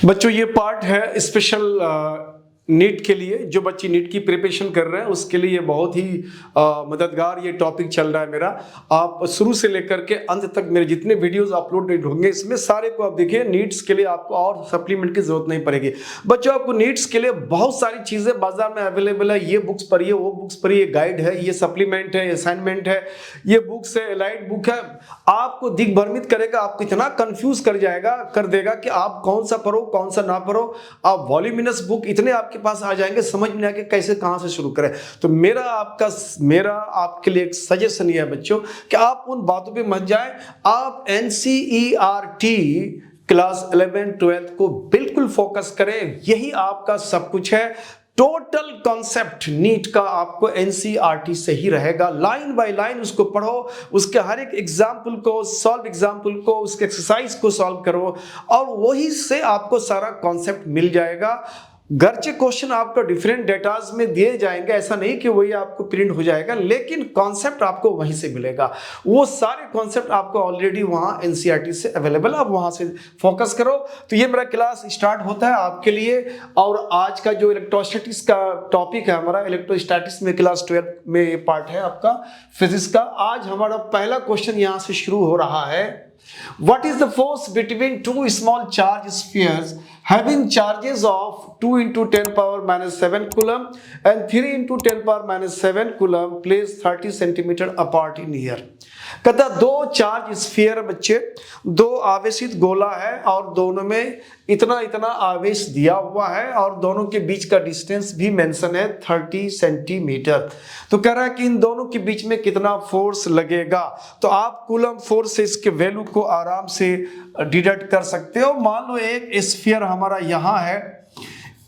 बच्चों ये पार्ट है स्पेशल नीट के लिए। जो बच्चे नीट की प्रिपरेशन कर रहे हैं उसके लिए बहुत ही मददगार ये टॉपिक चल रहा है मेरा। आप शुरू से लेकर के अंत तक मेरे जितने वीडियोस अपलोड होंगे इसमें सारे को आप देखिए। नीट्स के लिए आपको और सप्लीमेंट की जरूरत नहीं पड़ेगी। बच्चों आपको नीट्स के लिए बहुत सारी चीजें बाजार में अवेलेबल है। ये बुक्स पढ़िए, वो बुक्स पढ़िए, गाइड है, ये सप्लीमेंट है, असाइनमेंट है, ये बुक्स है, एलाइड बुक है। आपको दिग्भ्रमित करेगा, आपको इतना कंफ्यूज कर देगा कि आप कौन सा पढ़ो कौन सा ना पढ़ो। आप वॉल्यूमिनस बुक इतने आपके पास आ जाएंगे, समझ में आके कैसे कहां से शुरू करें। तो मेरा आपके लिए एक सजेशन ये है बच्चों कि आप उन बातों पे मत जाएं। आप एनसीईआरटी क्लास 11-12 को बिल्कुल फोकस करें। यही आपका सब कुछ है। टोटल कॉन्सेप्ट नीट का आपको एनसीईआरटी से ही रहेगा। लाइन बाय लाइन उसको पढ़ो, उसके हर एक एग्जाम्पल को उसके एक्सरसाइज को सॉल्व करो और वही से आपको सारा कॉन्सेप्ट मिल जाएगा। गर्चे क्वेश्चन आपको डिफरेंट डेटाज में दिए जाएंगे, ऐसा नहीं कि वही आपको प्रिंट हो जाएगा, लेकिन कॉन्सेप्ट आपको वहीं से मिलेगा। वो सारे कॉन्सेप्ट आपको ऑलरेडी वहां एनसीईआरटी से अवेलेबल, आप वहां से फोकस करो। तो ये मेरा क्लास स्टार्ट होता है आपके लिए। और आज का जो इलेक्ट्रोस्टैटिक्स का टॉपिक है हमारा, इलेक्ट्रोस्टैटिक्स में क्लास 12 में ये पार्ट है आपका फिजिक्स का। आज हमारा पहला क्वेश्चन यहां से शुरू हो रहा है। What is the force between two small charge spheres having charges of 2 into 10 power minus 7 coulomb and 3 into 10 power minus 7 coulomb placed 30 centimeter apart in air? कहता दो चार्ज स्फीयर बच्चे, दो आवेशित गोला है और दोनों में इतना इतना आवेश दिया हुआ है और दोनों के बीच का डिस्टेंस भी मेंशन है 30 सेंटीमीटर। तो कह रहा है कि इन दोनों के बीच में कितना फोर्स लगेगा। तो आप कूलम फोर्स से इसके वैल्यू को आराम से डिडक्ट कर सकते हो। मान लो एक स्फीयर हमारा यहाँ है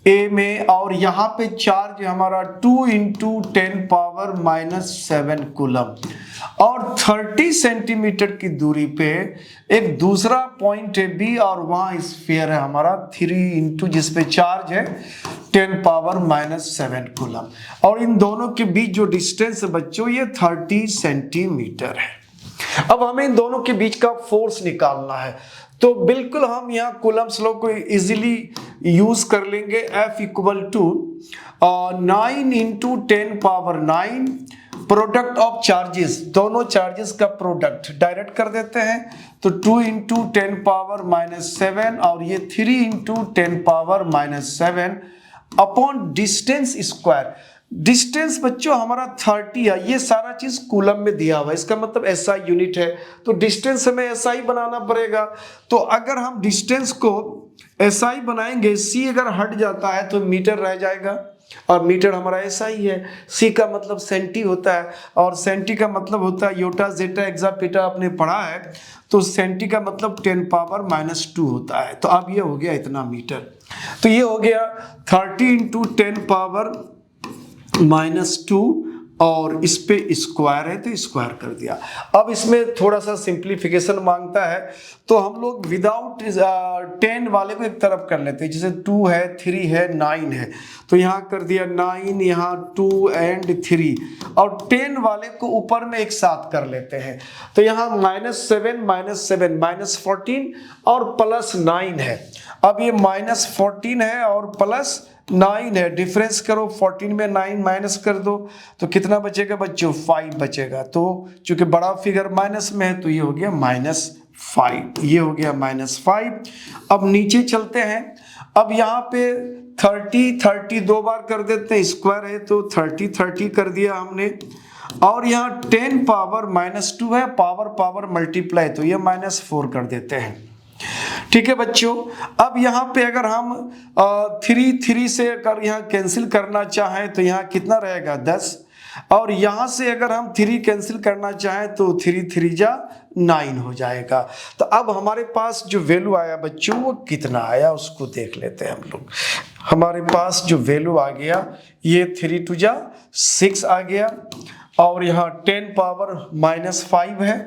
ए में और यहाँ पे चार्ज हमारा 2 into 10 power minus 7 कूलम और 30 सेंटीमीटर की दूरी पे एक दूसरा पॉइंट है बी और वहां स्फीयर है हमारा 3 into जिसपे चार्ज है 10 power minus 7 कूलम और इन दोनों के बीच जो डिस्टेंस है बच्चों ये 30 सेंटीमीटर है। अब हमें इन दोनों के बीच का फोर्स निकालना है। तो बिल्कुल हम यहाँ कूलम्स लॉ को इजीली यूज कर लेंगे। F equal to 9 into 10 power 9 product of charges, दोनों चार्जेस का प्रोडक्ट डायरेक्ट कर देते हैं। तो 2 into 10 power minus 7 और ये 3 into 10 power minus 7 upon distance square. Distance बच्चों हमारा 30 है, ये सारा चीज कूलम में दिया हुआ है, इसका मतलब एसआई यूनिट है। तो डिस्टेंस हमें एसआई बनाना पड़ेगा। तो अगर हम डिस्टेंस को एसआई बनाएंगे, सी अगर हट जाता है तो मीटर रह जाएगा और मीटर हमारा एसआई है। सी का मतलब सेंटी होता है और सेंटी का मतलब होता है योटा जेटा एक्सा पीटा, आपने पढ़ा है। तो सेंटी का मतलब 10 power minus 2 होता है। तो अब ये हो गया इतना मीटर। तो ये हो गया 30 into 10 power minus 2 और इस पे स्क्वायर है तो स्क्वायर कर दिया। अब इसमें थोड़ा सा सिंप्लीफिकेशन मांगता है तो हम लोग विदाउट 10 वाले को एक तरफ कर लेते हैं। जैसे 2 है, 3 है, 9 है तो यहाँ कर दिया 9, यहाँ 2 and 3 और 10 वाले को ऊपर में एक साथ कर लेते हैं। तो यहाँ -7 -14 और +9 है। अब ये -14 है और +9 है, डिफरेंस करो 14 में 9 माइनस कर दो तो कितना बचेगा बच्चों 5 बचेगा। तो चूंकि बड़ा फिगर माइनस में है तो ये हो गया -5, ये हो गया -5। अब नीचे चलते हैं। अब यहाँ पे 30 दो बार कर देते हैं, स्क्वायर है तो 30 कर दिया हमने और यहाँ 10 power -2 है, पावर मल्टीप्लाई तो ये -4 कर देते हैं। ठीक है बच्चों। अब यहाँ पे अगर हम 3 से अगर यहाँ कैंसिल करना चाहें तो यहाँ कितना रहेगा 10 और यहाँ से अगर हम 3 कैंसिल करना चाहें तो 3 जा 9 हो जाएगा। तो अब हमारे पास जो वैल्यू आया बच्चों वो कितना आया उसको देख लेते हैं हम लोग। हमारे पास जो वैल्यू आ गया ये 3 2 जा 6 आ गया और यहाँ 10 power -5 है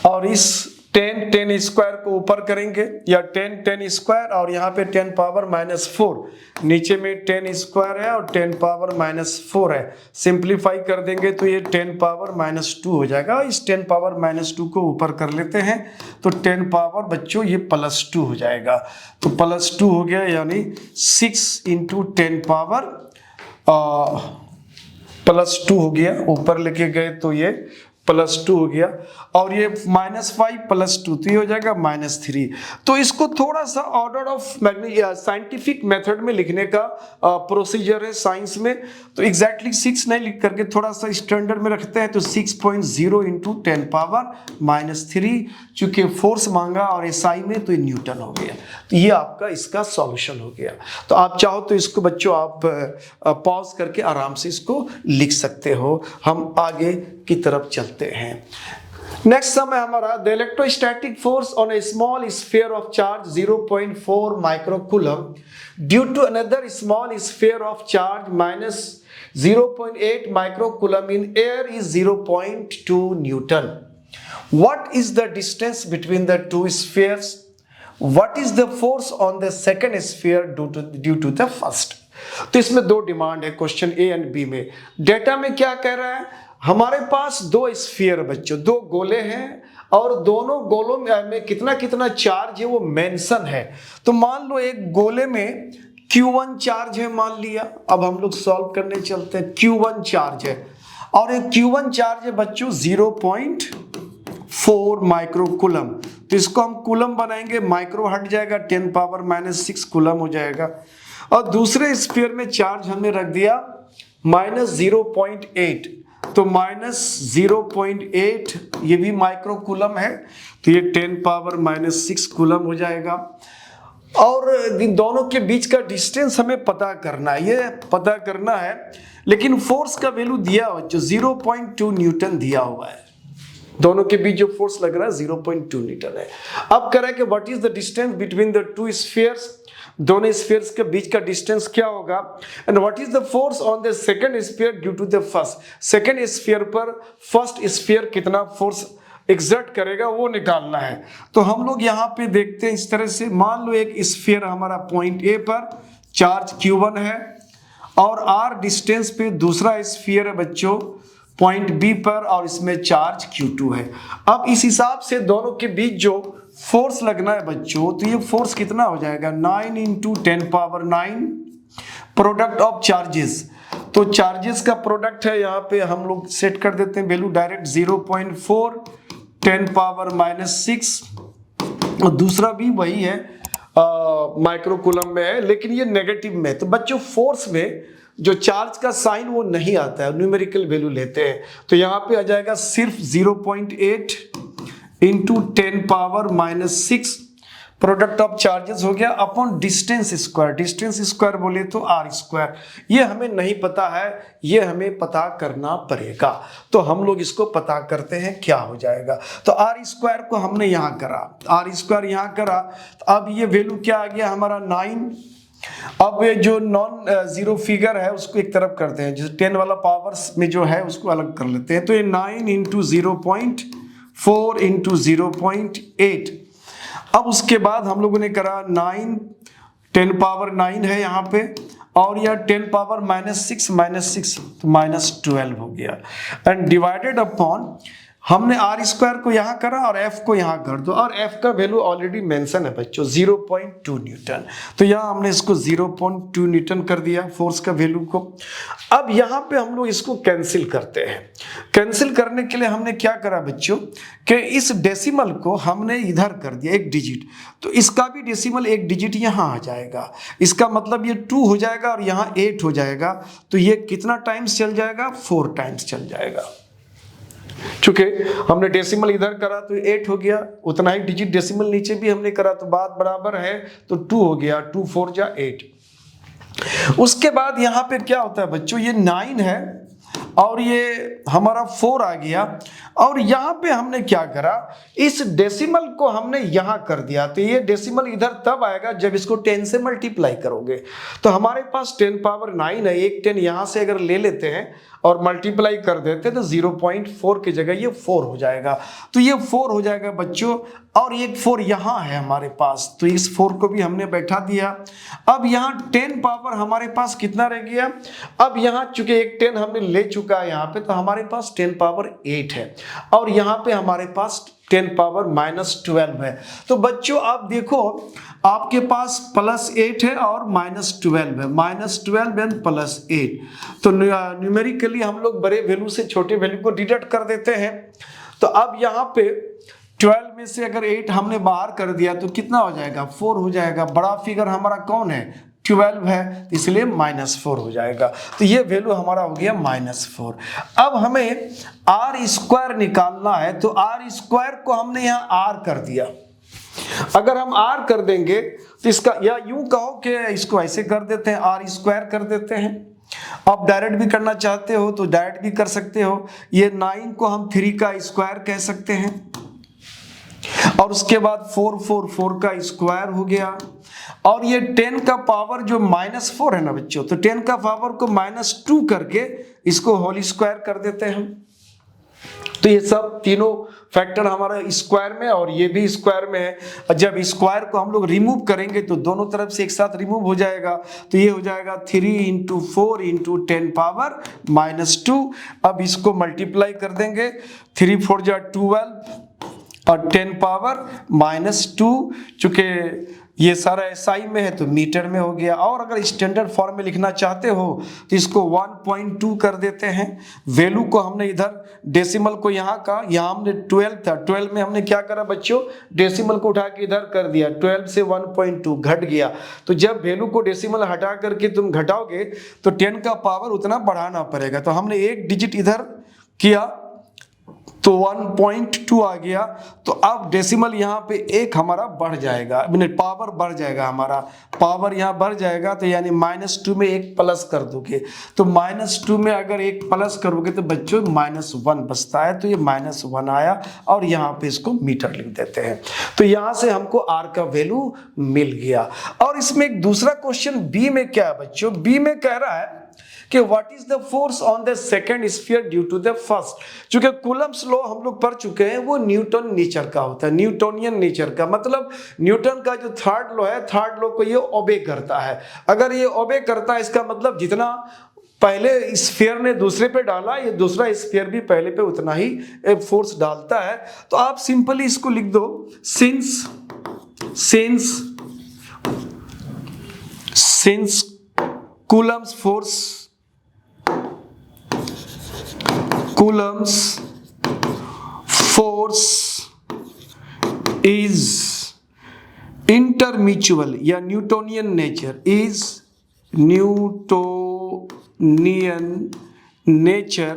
और इस 10 स्क्वायर को ऊपर करेंगे या 10 स्क्वायर और यहाँ पे 10 पावर -4, नीचे में 10 स्क्वायर है और 10 पावर -4 है। सिंप्लीफाई कर देंगे तो ये 10 पावर -2 हो जाएगा। इस 10 पावर -2 को ऊपर कर लेते हैं तो 10 पावर बच्चों ये +2 हो जाएगा। तो +2 हो गया, यानी 6 × 10 पावर +2 हो गया। ऊपर लेके गए तो ये +2 हो गया और ये -5 + 2 तो ये हो जाएगा -3। तो इसको थोड़ा सा ऑर्डर ऑफ साइंटिफिक मेथड में लिखने का प्रोसीजर है साइंस में। तो एग्जैक्टली 6 नहीं लिख करके थोड़ा सा स्टैंडर्ड में रखते हैं। तो 6.0 × 10 पावर -3, चूंकि फोर्स मांगा और SI में तो ये न्यूटन हो गया। तो ये आपका इसका सॉल्यूशन हो गया। तो आप चाहो तो इसको बच्चों आप पॉज करके आराम से इसको लिख सकते हो। हम आगे की तरफ चलते हैं। नेक्स्ट सम है हमारा, the electrostatic force on a small sphere of charge 0.4 microcoulomb due to another small sphere of charge -0.8 microcoulomb in air is 0.2 newton. What is the distance between the two spheres? What is the force on the second sphere due to the first? तो इसमें दो demand है question A and B में। Data में क्या कह रहा है, हमारे पास दो स्फीयर बच्चों, दो गोले हैं और दोनों गोलों में कितना कितना चार्ज है वो मेंशन है। तो मान लो एक गोले में Q1 चार्ज है मान लिया। अब हम लोग सॉल्व करने चलते हैं। Q1 चार्ज है और एक Q1 चार्ज है बच्चों 0.4 माइक्रोकूलम। तो इसको हम कूलम बनाएंगे, माइक्रो हट जाएगा, 10 पावर -6 कूलम हो जाएगा। और दूसरे स्फीयर में चार्ज हमने रख दिया -0.8, तो -0.8 ये भी माइक्रोकूलम है, तो ये 10 पावर -6 कूलम हो जाएगा। और इन दोनों के बीच का डिस्टेंस हमें पता करना है, ये पता करना है। लेकिन फोर्स का वैल्यू दिया हो जो 0.2 न्यूटन दिया हुआ है, दोनों के बीच जो फोर्स लग रहा है 0.2 न्यूटन है। अब कह रहा है कि what is the distance between the two spheres, दोनों स्फीयर्स के बीच का डिस्टेंस क्या होगा, and what is the force on the second sphere due to the first. Second sphere पर फर्स्ट स्फीयर कितना फोर्स एग्जर्ट करेगा वो निकालना है। तो हम लोग यहाँ पे देखते हैं इस तरह से, मान लो एक स्फीयर हमारा पॉइंट A पर चार्ज Q1 है और R डिस्टेंस पे दूसरा स्फीयर है बच्चों पॉइंट B पर और इसमें चार्ज Q2 है। अब इस हिसाब से दोनों के बीच जो फोर्स लगना है बच्चों, तो ये फोर्स कितना हो जाएगा 9 × 10 पावर 9 प्रोडक्ट ऑफ चार्जेस। तो चार्जेस का प्रोडक्ट है, यहाँ पे हम लोग सेट कर देते हैं वैल्यू डायरेक्ट 0.4 10 पावर -6 और दूसरा भी वही है माइक्रोकूलम में है, लेकिन ये नेगेटिव में। तो बच्चों फोर्स में जो चार्ज का साइन वो नहीं आता है, न्यूमेरिकल वैल्यू लेते हैं। तो यहाँ पे आ जाएगा सिर्फ 0.8 × 10 पावर -6 प्रोडक्ट ऑफ चार्जेस हो गया upon distance square. Distance square बोले तो R²। ये हमें नहीं पता है, ये हमें पता करना पड़ेगा। तो हम लोग इसको पता करते हैं क्या हो जाएगा। तो R² को हमने यहाँ करा, R² यहाँ करा, तो अब ये वैल्यू क्या आ गया हमारा 9। अब ये जो नॉन जीरो फिगर है उसको एक तरफ करते हैं, जैसे 10 वाला पावर्स में जो है उसको अलग कर लेते हैं। तो ये 9 × 0.4 × 0.8। अब उसके बाद हम लोगों ने करा 9 10 पावर 9 है यहाँ पे और यह 10 पावर -6 तो -12 हो गया एंड डिवाइडेड अपॉन हमने R² को यहाँ करा और F को यहाँ कर दो, और F का वैल्यू ऑलरेडी मेंशन है बच्चों 0.2 न्यूटन। तो यहाँ हमने इसको 0.2 न्यूटन कर दिया फोर्स का वैल्यू को। अब यहाँ पे हम लोग इसको कैंसिल करते हैं। कैंसिल करने के लिए हमने क्या करा बच्चों कि इस डेसिमल को हमने इधर कर दिया 1 डिजिट, तो इसका भी डेसिमल 1 डिजिट यहाँ आ जाएगा। इसका मतलब ये 2 हो जाएगा और यहाँ 8 हो जाएगा। तो ये कितना टाइम्स चल जाएगा 4 टाइम्स चल जाएगा। चूंकि हमने डेसिमल इधर करा तो 8 हो गया, उतना ही डिजिट डेसिमल नीचे भी हमने करा तो बात बराबर है, तो 2 हो गया, 2 4 जा 8। उसके बाद यहाँ पे क्या होता है बच्चों, ये 9 है और ये हमारा 4 आ गया। और यहाँ पे हमने क्या करा, इस डेसिमल को हमने यहाँ कर दिया। तो ये डेसिमल इधर तब आएगा जब इसको 10 से मल्टीप्लाई करोगे। तो हमारे पास 10 पावर 9 है, एक 10 यहाँ से अगर ले लेते हैं और मल्टीप्लाई कर देते तो 0.4 की जगह ये 4 हो जाएगा। तो ये 4 हो जाएगा बच्चों, और एक 4 यहाँ है हमारे पास, तो इस 4 को भी हमने बैठा दिया। अब यहाँ 10 पावर हमारे पास कितना रह गया, अब यहाँ चूंकि एक 10 हमने ले चुका है यहाँ पे, तो हमारे पास 10 पावर 8 है, और यहाँ पे हमारे पास 10 पावर -12 है। तो बच्चों आप देखो, आपके पास +8 है और -12 है, -12 एंड +8। तो न्यूमेरिकली हम लोग बड़े वैल्यू से छोटे वैल्यू को डिडक्ट कर देते हैं। तो अब यहाँ पे 12 में से अगर 8 हमने बाहर कर दिया तो कितना हो जाएगा, 4 हो जाएगा। बड़ा फिगर हमारा कौन है, 12 है, इसलिए -4 हो जाएगा। तो ये वैल्यू हमारा हो गया -4। अब हमें r² निकालना है, तो r² को हमने यहाँ r कर दिया। अगर हम r कर देंगे तो इसका, या यूं कहो कि इसको ऐसे कर देते हैं, r² कर देते हैं। आप डायरेक्ट भी करना चाहते हो तो डायरेक्ट भी कर सकते हो। ये 9 को हम 3 का स्क्वायर कह सकते हैं, और उसके बाद 4 का स्क्वायर हो गया। और ये 10 का पावर जो -4 है ना बच्चों, तो 10 का पावर को -2 करके इसको होल स्क्वायर कर देते हैं हम। तो ये सब तीनों फैक्टर हमारा स्क्वायर में, और ये भी स्क्वायर में है। जब स्क्वायर को हम लोग रिमूव करेंगे तो दोनों तरफ से एक साथ रिमूव हो जाएगा। तो ये हो जाएगा 3 × 4 × 10 पावर -2। अब इसको मल्टीप्लाई कर देंगे, 3 4 जा 12 और 10 पावर -2। चूंकि ये सारा SI में है तो मीटर में हो गया। और अगर स्टैंडर्ड फॉर्म में लिखना चाहते हो तो इसको 1.2 कर देते हैं। वैल्यू को हमने इधर डेसिमल को यहाँ का, यहाँ हमने 12 था, 12 में हमने क्या करा बच्चों, डेसिमल को उठा के इधर कर दिया, 12 से 1.2 घट गया। तो जब वैल्यू को डेसिमल हटा करके तुम घटाओगे तो 10 का पावर उतना बढ़ाना पड़ेगा। तो हमने एक डिजिट इधर किया तो 1.2 आ गया। तो अब डेसिमल यहाँ पे एक हमारा बढ़ जाएगा, पावर बढ़ जाएगा, हमारा पावर यहाँ बढ़ जाएगा। तो यानी -2 में एक प्लस कर दोगे, तो -2 में अगर एक प्लस करोगे तो बच्चों -1 बचता है। तो ये -1 आया, और यहाँ पे इसको मीटर लिख देते हैं। तो यहाँ से हमको r का वैल्यू मिल गया। और इसमें एक दूसरा क्वेश्चन बी में क्या है बच्चों, बी में कह रहा है कि what is the force on the second sphere due to the first. चूंकि कूलम्ब्स लॉ हम लोग पढ़ चुके हैं, वो न्यूटन नेचर का होता है, न्यूटोनियन नेचर का। मतलब न्यूटन का जो थर्ड लॉ है, थर्ड लॉ को ये ओबे करता है। अगर ये ओबे करता है, इसका मतलब जितना पहले स्फीयर ने दूसरे पे डाला, ये दूसरा स्फीयर भी पहले पे उतना ही फोर्स डालता है। तो आप सिंपली इसको लिख दो, since Coulomb's force is intermutual या Newtonian nature, is Newtonian nature,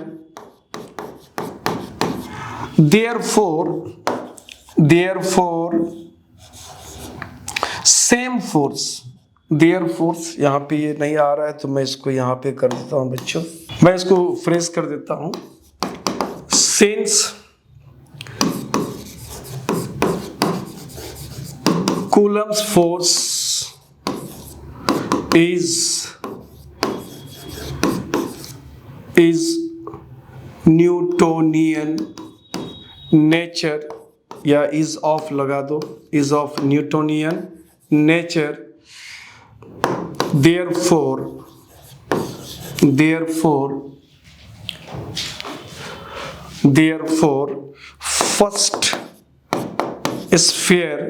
therefore same force, therefore यहाँ पे ये नहीं आ रहा है तो मैं इसको यहाँ पे कर देता हूँ बच्चों, मैं इसको फ्रेज कर देता हूँ। since Coulomb's force is Newtonian nature, या is of लगा दो, is of Newtonian nature, therefore first sphere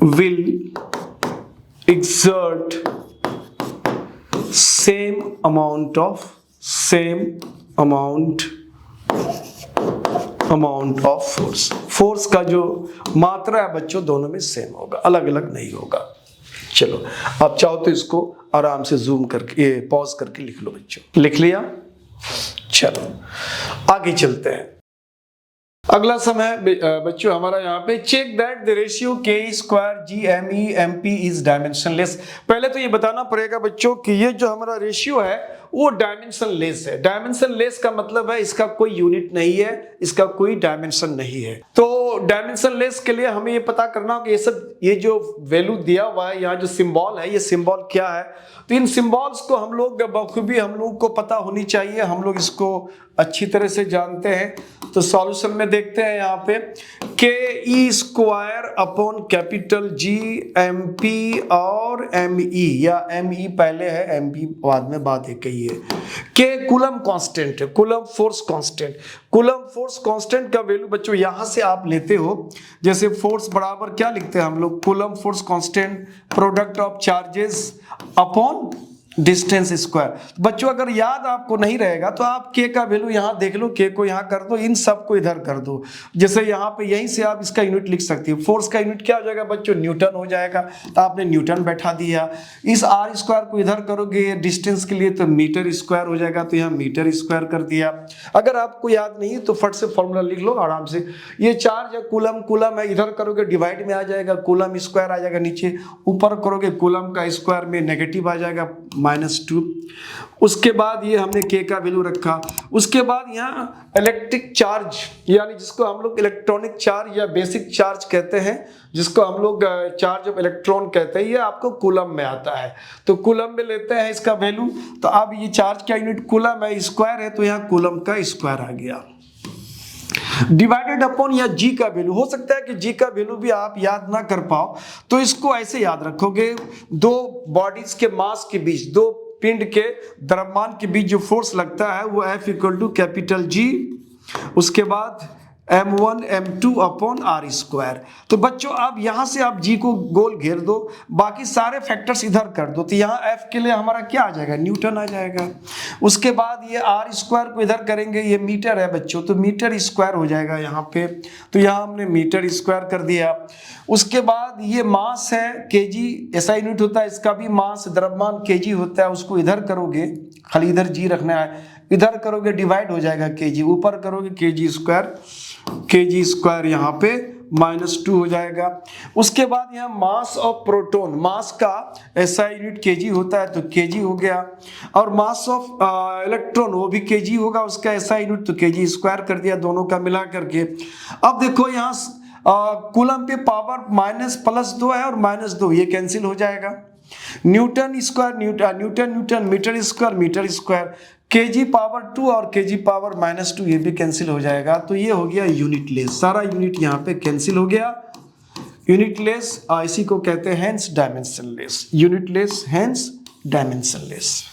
will exert same amount of force का जो मात्रा है बच्चों दोनों में सेम होगा, अलग अलग नहीं होगा। चलो आप चाहो तो इसको आराम से जूम करके पॉज करके लिख लो बच्चों। लिख लिया? चलो आगे चलते हैं। अगला समय बच्चों हमारा यहाँ पे चेक दैट द रेशियो के square G M E M P is dimensionless. पहले तो ये बताना पड़ेगा बच्चों कि ये जो हमारा रेशियो है वो डायमेंशनलेस है। डायमेंशनलेस का मतलब है इसका कोई यूनिट नहीं है, इसका कोई डायमेंशन नहीं है। तो डायमेंशनलेस के लिए हमें ये पता करना कि ये जो वैल्यू दिया हुआ है, यहाँ जो सिंबल है, ये सिंबल क्या है। तो इन सिंबल्स को हम लोग बखूबी हम लोग को पता होनी चाहिए, हम लोग इसको अच्छी तरह से जानते हैं। तो सॉल्यूशन में देखते हैं यहाँ पे K E square upon capital G M P और एम ई, या एम ई पहले है एम पी बाद में, बात एक ही है। के कूलम कांस्टेंट है, coulomb force constant. Coulomb force constant का वैल्यू बच्चों यहां से आप लेते हो, जैसे फोर्स बराबर क्या लिखते हैं हम लोग, coulomb force constant product of charges upon distance square. बच्चों अगर याद आपको नहीं रहेगा तो आप के का वैल्यू यहाँ देख लो, के को यहाँ कर दो, इन सब को इधर कर दो। जैसे यहाँ पे यहीं से आप इसका यूनिट लिख सकते हो। फोर्स का यूनिट क्या हो जाएगा बच्चों, न्यूटन हो जाएगा, तो आपने न्यूटन बैठा दिया। इस आर स्क्वायर को इधर करोगे डिस्टेंस के लिए तो मीटर स्क्वायर हो जाएगा, तो यहाँ मीटर स्क्वायर कर दिया। अगर आपको याद नहीं है तो फट से फॉर्मूला लिख लो आराम से। ये चार्ज है कूलम, कूलम है, इधर करोगे डिवाइड में आ जाएगा, कूलम स्क्वायर आ जाएगा नीचे, ऊपर करोगे कूलम का स्क्वायर में नेगेटिव आ जाएगा -2। उसके बाद ये हमने के का वैल्यू रखा। उसके बाद यहाँ इलेक्ट्रिक चार्ज, यानी जिसको हम लोग इलेक्ट्रॉनिक चार्ज या बेसिक चार्ज कहते हैं, जिसको हम लोग चार्ज ऑफ इलेक्ट्रॉन कहते हैं, ये आपको कूलम में आता है। तो कूलम में लेते हैं इसका वैल्यू। तो अब ये चार्ज का यूनिट कूलम है, स्क्वायर है, तो यहाँ कूलम का स्क्वायर आ गया डिवाइडेड अपॉन या जी का वैल्यू। हो सकता है कि जी का वैल्यू भी आप याद ना कर पाओ, तो इसको ऐसे याद रखोगे, दो बॉडीज के मास के बीच, दो पिंड के द्रव्यमान के बीच जो फोर्स लगता है वो F equal to capital G, उसके बाद m1 m2 upon are square. तो बच्चों अब यहां से आप जी को गोल घेर दो, बाकी सारे फैक्टर्स इधर कर दो, तो यहाँ F के लिए हमारा क्या आ जाएगा, न्यूटन आ जाएगा। उसके बाद ये आर स्क्वायर को इधर करेंगे, ये मीटर है बच्चों, तो मीटर स्क्वायर हो जाएगा यहाँ पे, तो यहाँ हमने मीटर स्क्वायर कर दिया। उसके बाद ये मास है केजी, ऐसा यूनिट होता है, इसका भी मास द्रव्यमान केजी होता है, उसको इधर करोगे, खाली इधर जी रखना है, इधर करोगे डिवाइड हो जाएगा केजी, ऊपर करोगे केजी स्क्वायर यहाँ पे -2 हो जाएगा। उसके बाद यहाँ मास ऑफ प्रोटॉन, मास का ऐसा यूनिट केजी होता है तो केजी हो गया, और मास ऑफ इलेक्ट्रॉन वो भी केजी होगा, उसका ऐसा यूनिट तो केजी स्क्वायर कर दिया, दोनों का मिला करके। अब देखो यहाँ कूलम पे पावर -+2 है और -2, ये कैंसिल हो जाएगा। Newton square newton, meter square, KG power 2 और केजी पावर -2 ये भी कैंसिल हो जाएगा। तो ये हो गया यूनिटलेस, सारा यूनिट यहाँ पे कैंसिल हो गया, यूनिटलेस। इसी को कहते हैं hence dimensionless, unitless hence dimensionless,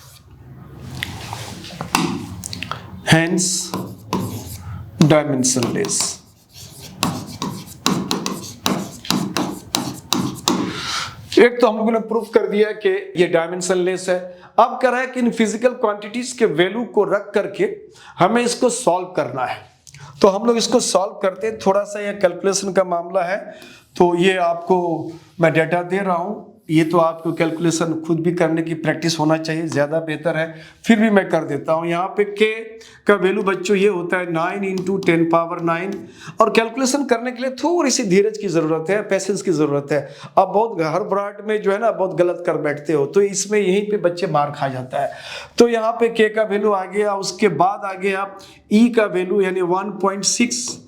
hence dimensionless. एक तो हम लोगों ने प्रूफ कर दिया कि ये डायमेंशनलेस है। अब क्या है कि इन फिजिकल क्वांटिटीज के वैल्यू को रख करके हमें इसको सॉल्व करना है। तो हम लोग इसको सॉल्व करते हैं, थोड़ा सा ये कैलकुलेशन का मामला है, तो ये आपको मैं डेटा दे रहा हूँ, ये तो आपको कैलकुलेशन खुद भी करने की प्रैक्टिस होना चाहिए, ज़्यादा बेहतर है, फिर भी मैं कर देता हूँ। यहाँ पे के का वैल्यू बच्चों ये होता है 9 × 10⁻⁹, और कैलकुलेशन करने के लिए थोड़ी सी धीरज की ज़रूरत है, पेशेंस की ज़रूरत है। अब बहुत हड़बड़ाहट में जो है ना बहुत गलत कर बैठते हो, तो इसमें यहीं पे बच्चे मार खा जाता है। तो यहाँ पे के का वैल्यू आ गया, उसके बाद आ गया ई का वैल्यू यानी 1.6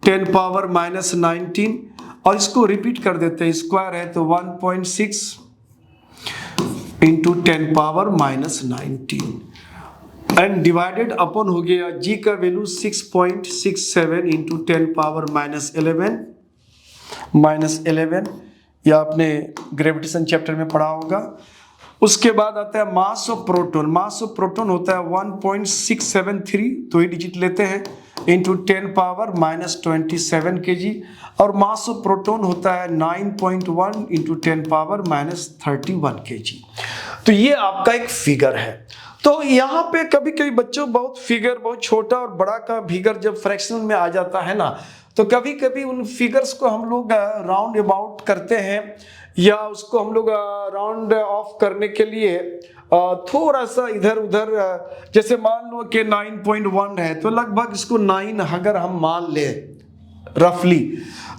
10⁻⁻19, और इसको रिपीट कर देते हैं, स्क्वायर है तो 1.6 × 10⁻⁻19 एंड डिवाइडेड अपॉन हो गया जी का वैल्यू 6.67 × 10⁻11 या आपने ग्रेविटेशन चैप्टर में पढ़ा होगा। उसके बाद आता है mass of proton, mass of proton होता है 1.673, तो ही डिजिट लेते हैं, इंटू 10⁻⁻27 kg, और मास ऑफ प्रोटॉन होता है 9.1 × 10⁻31 kg। तो ये आपका एक फिगर है। तो यहाँ पे कभी कभी बच्चों बहुत फिगर, बहुत छोटा और बड़ा का फिगर जब फ्रैक्शन में आ जाता है ना, तो कभी कभी उन फिगर्स को हम लोग राउंड अबाउट करते हैं, या उसको हम लोग राउंड ऑफ करने के लिए थोड़ा सा इधर उधर, जैसे मान लो कि 9.1 है तो लगभग इसको 9 अगर हम मान ले रफली।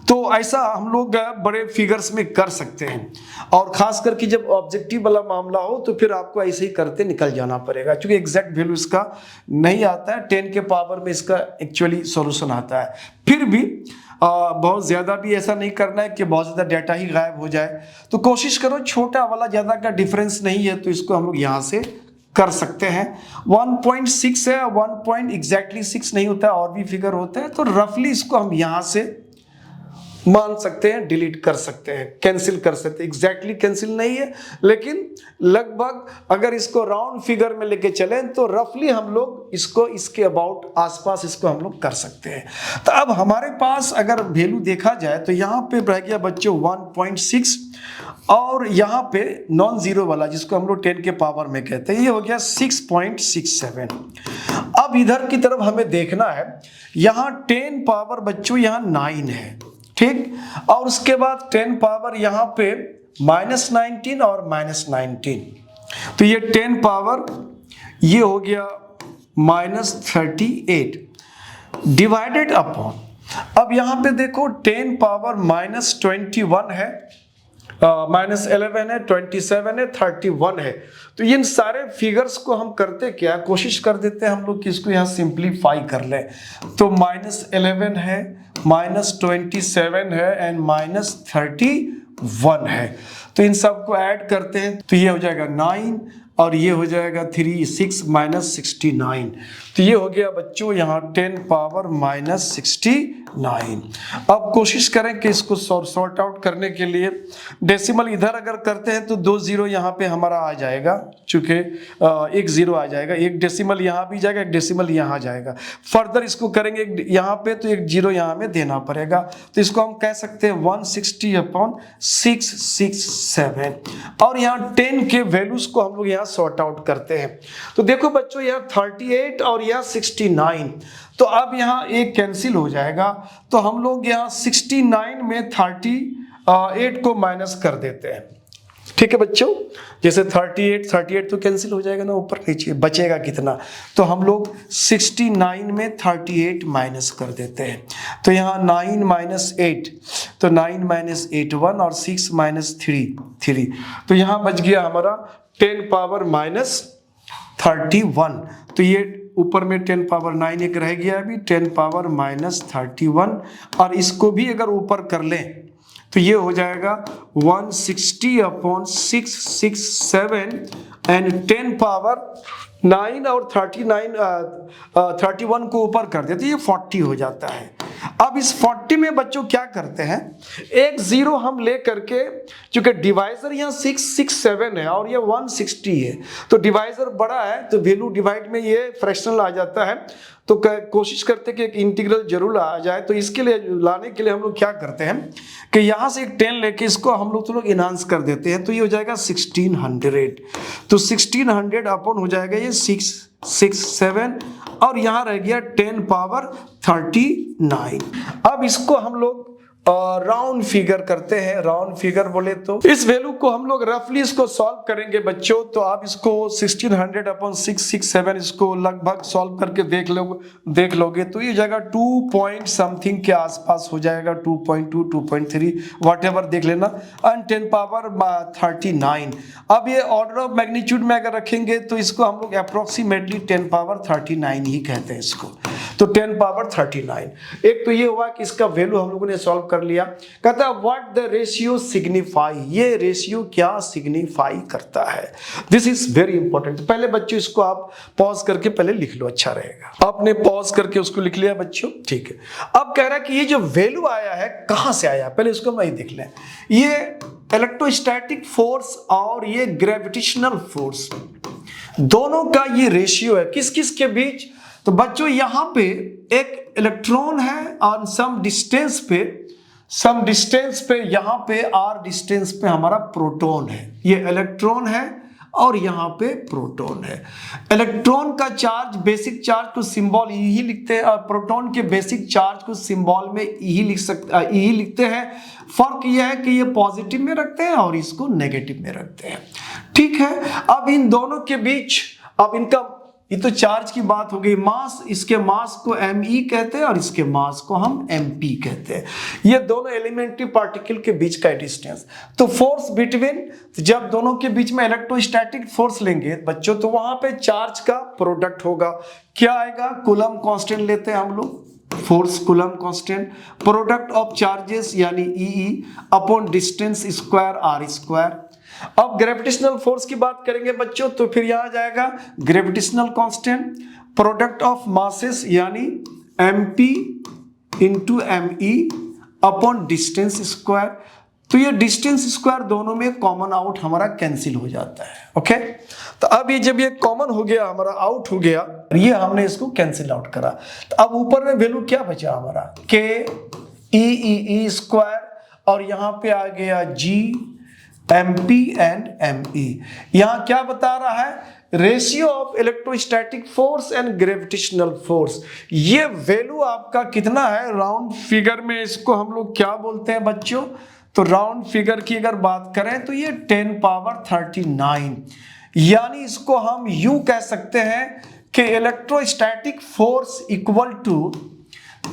तो ऐसा हम लोग बड़े फिगर्स में कर सकते हैं, और खास करके जब ऑब्जेक्टिव वाला मामला हो तो फिर आपको ऐसे ही करते निकल जाना पड़ेगा, क्योंकि एग्जैक्ट वैल्यू इसका नहीं आता है। 10 के पावर में इसका एक्चुअली सॉल्यूशन आता है। फिर भी बहुत ज़्यादा भी ऐसा नहीं करना है कि बहुत ज़्यादा डाटा ही गायब हो जाए। तो कोशिश करो, छोटा वाला ज़्यादा का डिफरेंस नहीं है तो इसको हम लोग यहाँ से कर सकते हैं। 1.6 है, 1 एग्जैक्टली 6 नहीं होता है, और भी फिगर होता है। तो रफली इसको हम यहाँ से मान सकते हैं, डिलीट कर सकते हैं, कैंसिल कर सकते हैं। एग्जैक्टली कैंसिल नहीं है, लेकिन लगभग अगर इसको राउंड फिगर में लेके चलें तो रफली हम लोग इसको इसके अबाउट आसपास इसको हम लोग कर सकते हैं। तो अब हमारे पास अगर वैल्यू देखा जाए तो यहाँ पे रह गया बच्चों 1.6, और यहाँ पे नॉन जीरो वाला जिसको हम लोग 10 के पावर में कहते हैं, ये हो गया 6.67। अब इधर की तरफ हमें देखना है, यहाँ 10 पावर बच्चों यहाँ 9 है, ठीक, और उसके बाद 10 पावर यहाँ पे -19 और -19, तो ये 10 पावर ये हो गया -38 डिवाइडेड अपॉन, अब यहाँ पे देखो 10 पावर -21 है, -11 है, 27 है, 31 है। तो इन सारे फिगर्स को हम करते क्या, कोशिश कर देते हैं हम लोग कि इसको यहाँ सिंप्लीफाई कर लें। तो -11 है, -27 है एंड -31 है। तो इन सब को ऐड करते हैं तो ये हो जाएगा 9 और ये हो जाएगा 3, 6 -69। तो ये हो गया बच्चों यहाँ 10 पावर -69। अब कोशिश करें कि इसको सॉर्ट आउट करने के लिए डेसिमल इधर अगर करते हैं तो 2 जीरो यहाँ पे हमारा आ जाएगा, चूंकि 1 जीरो आ जाएगा, एक डेसिमल यहाँ भी जाएगा, एक डेसिमल यहाँ जाएगा। फर्दर इसको करेंगे यहाँ पे तो 1 जीरो यहाँ में देना पड़ेगा। तो इसको हम कह सकते हैं 160/667, और यहाँ 10 के वैल्यूज को हम लोग यहाँ सॉर्ट आउट करते हैं। तो देखो बच्चों यहाँ 38 और यहाँ 69, तो अब यहाँ एक कैंसिल हो जाएगा। तो हम लोग यहाँ 69 में 38 को माइनस कर देते हैं, ठीक है बच्चों। जैसे 38 तो कैंसिल हो जाएगा ना, ऊपर नीचे बचेगा कितना, तो हम लोग 69 में 38 माइनस कर देते हैं। तो यहाँ 9 - 8, तो 9 - 8 1 और 6 - 3 तो यहाँ बच गया हमारा 10 पावर -31। तो ये ऊपर में 10 पावर 9 एक रह गया अभी, 10 पावर -31, और इसको भी अगर ऊपर कर लें तो ये हो जाएगा 160/667 एंड 10 पावर 9 और 31 को ऊपर कर देते, ये 40 हो जाता है। अब इस 40 में बच्चों क्या करते हैं, एक जीरो हम ले करके, चूंकि डिवाइजर यहाँ 667 है और ये 160 है, तो डिवाइजर बड़ा है तो वैल्यू डिवाइड में ये फ्रैक्शनल आ जाता है। तो कोशिश करते कि एक इंटीग्रल जरूर आ जाए। तो इसके लिए लाने के लिए हम लोग क्या करते हैं कि यहाँ से एक 10 लेके इसको हम लोग थोड़ा इनहांस कर देते हैं। तो ये हो जाएगा 1600, तो 1600 अपॉन हो जाएगा ये 667, और यहाँ रह गया 10 पावर 39। अब इसको हम लोग राउंड फिगर करते हैं। राउंड फिगर बोले तो इस वैल्यू को हम लोग रफली इसको सॉल्व करेंगे बच्चों। तो आप इसको 1600/667 इसको लगभग सॉल्व करके देख लोगे तो ये जाएगा 2 पॉइंट समथिंग के आसपास हो जाएगा, 2.2 2.3 व्हाटएवर देख लेना, एंड 10 पावर 39। अब ये ऑर्डर ऑफ मैग्नीट्यूड में अगर रखेंगे तो इसको हम लोग अप्रोक्सीमेटली 10 पावर 39 ही कहते हैं इसको। तो 10 पावर 39, एक तो ये हुआ कि इसका वैल्यू हम लोगों ने सॉल्व कर लिया। कहता है व्हाट द रेशियो सिग्निफाई, ये रेशियो क्या सिग्निफाई करता है, दिस इज वेरी इंपॉर्टेंट। पहले बच्चों इसको आप पॉज करके पहले लिख लो, अच्छा रहेगा। आपने पॉज करके उसको लिख लिया बच्चों, ठीक है। अब कह रहा है कि ये जो वैल्यू आया है कहां से आया, पहले इसको मैं देख लें। ये इलेक्ट्रोस्टैटिक फोर्स और ये ग्रेविटेशनल फोर्स दोनों का ये रेशियो है, किस किस के बीच। तो बच्चों यहां पे एक इलेक्ट्रॉन है और सम डिस्टेंस पे यहां पे r डिस्टेंस पे हमारा प्रोटॉन है। ये इलेक्ट्रॉन है और यहाँ पे प्रोटॉन है। इलेक्ट्रॉन का चार्ज, बेसिक चार्ज को सिंबल ई लिखते हैं, और प्रोटॉन के बेसिक चार्ज को सिंबल में ई लिखते हैं। फर्क यह है कि ये पॉजिटिव में रखते हैं और इसको नेगेटिव में रखते हैं, ठीक है। अब इन दोनों के बीच अब इनका ये तो चार्ज की बात हो गई। मास, इसके मास को me कहते हैं और इसके मास को हम mp कहते हैं। ये दोनों एलिमेंट्री पार्टिकल के बीच का डिस्टेंस। तो फोर्स बिटवीन, जब दोनों के बीच में इलेक्ट्रोस्टैटिक फोर्स लेंगे बच्चों, तो वहां पे चार्ज का प्रोडक्ट होगा। क्या आएगा? कूलम कांस्टेंट लेते हैं हम लोग, force Coulomb constant, product of charges यानी E upon distance square R square. अब ग्रेविटेशनल फोर्स की बात करेंगे बच्चों, तो फिर यहां आ जाएगा gravitational constant, product of masses यानी mp into me upon distance square. तो ये डिस्टेंस स्क्वायर दोनों में कॉमन आउट हमारा कैंसिल हो जाता है। ओके, तो अब ये जब ये कॉमन हो गया, हमारा आउट हो गया, ये हमने इसको कैंसिल आउट करा, तो अब ऊपर में वैल्यू क्या बचा हमारा? k e स्क्वायर, और यहां पे आ गया g mp एंड me। यहां क्या बता रहा है? Ratio of electrostatic force and gravitational force. ये वैल्यू आपका कितना है? राउंड फिगर में इसको हम लोग क्या बोलते हैं बच्चों? तो राउंड फिगर की अगर बात करें तो ये 10 पावर 39, यानी इसको हम यूं कह सकते हैं कि electrostatic force equal to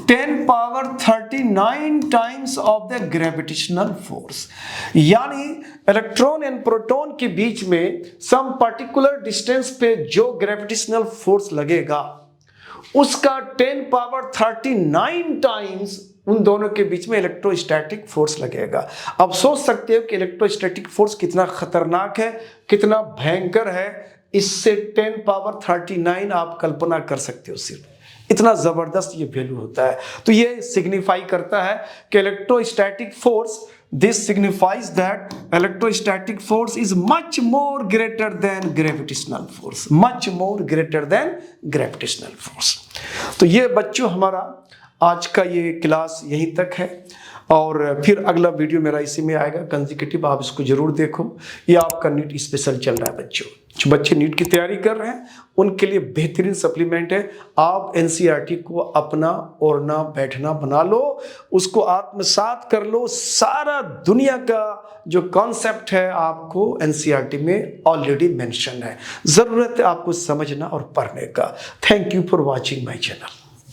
10 power 39 times of the gravitational force. यानी इलेक्ट्रॉन एंड प्रोटॉन के बीच में सम पर्टिकुलर डिस्टेंस पे जो ग्रेविटेशनल फोर्स लगेगा उसका 10 पावर 39 टाइम्स उन दोनों के बीच में इलेक्ट्रोस्टैटिक फोर्स लगेगा। अब सोच सकते हो कि इलेक्ट्रोस्टैटिक फोर्स कितना खतरनाक है, कितना भयंकर है। इससे 10 पावर 39 आप कल्पना कर सकते हो, सिर्फ इतना जबरदस्त ये वैल्यू होता है। तो ये सिग्निफाई करता है कि electrostatic force, this signifies that electrostatic force is much more greater than gravitational force, much more greater than gravitational force. तो ये बच्चों हमारा आज का ये क्लास यहीं तक है, और फिर अगला वीडियो मेरा इसी में आएगा कंसेक्यूटिव, आप इसको जरूर देखो। ये आपका नीट स्पेशल चल रहा है बच्चों, जो बच्चे नीट की तैयारी कर रहे हैं उनके लिए बेहतरीन सप्लीमेंट है। आप एनसीईआरटी को अपना ओढ़ना बैठना बना लो, उसको आत्मसात कर लो। सारा दुनिया का जो कॉन्सेप्ट है आपको एनसीईआरटी में ऑलरेडी मेंशन है, जरूरत है आपको समझना और पढ़ने का। Thank you for watching my channel.